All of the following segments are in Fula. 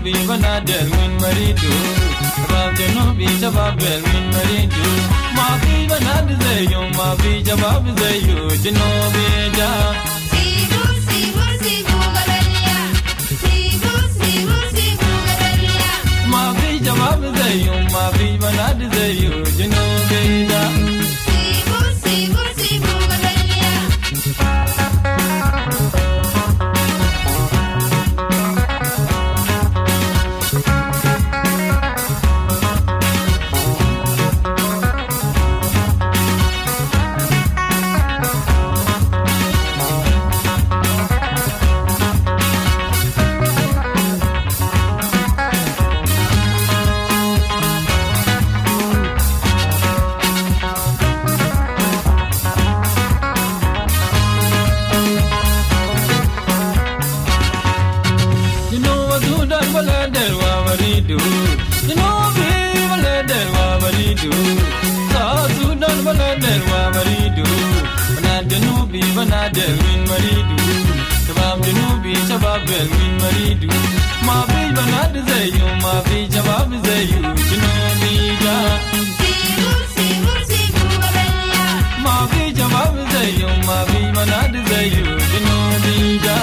be banadel win marido. About the no be jababel win marido. Ma be banad say you, ma be jabab say you, Genobe ja. Ma be jabab say you, ma be banad say you, Genobe ja. Banadel win maridu, sabab junubi sababel win maridu. Ma be banad say you, ma be jabab say you, junubi ja. Ma be jabab say you, ma be banad say you, junubi ja.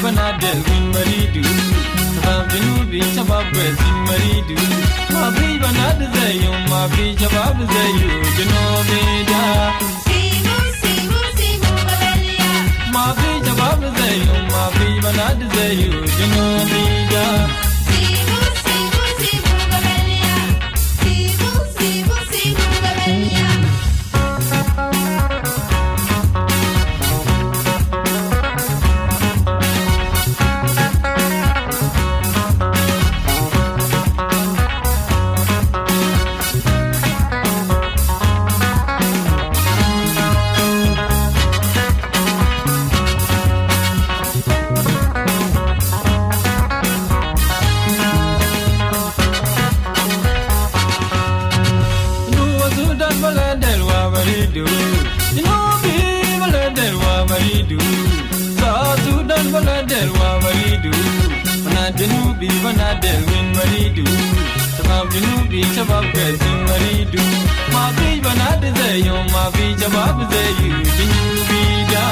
Banadel win maridu, sabab junubi sabab win maridu. Ma be banad say you, ma be jabab say you, Genobe ja. Ma be jabab say you, ma be banad say you, Genobe ja. Junubi banadel win maridu, sabab junubi sabab win maridu. Ma be banad say you, ma be jabab say you, junubi ja.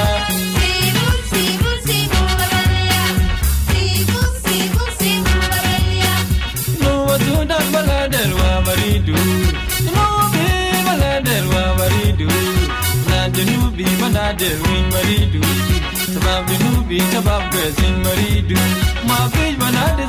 No azudan banadel wa maridu, no be banadel wa maridu. Na junubi banadel win maridu, sabab junubi sabab win maridu. Ma be banad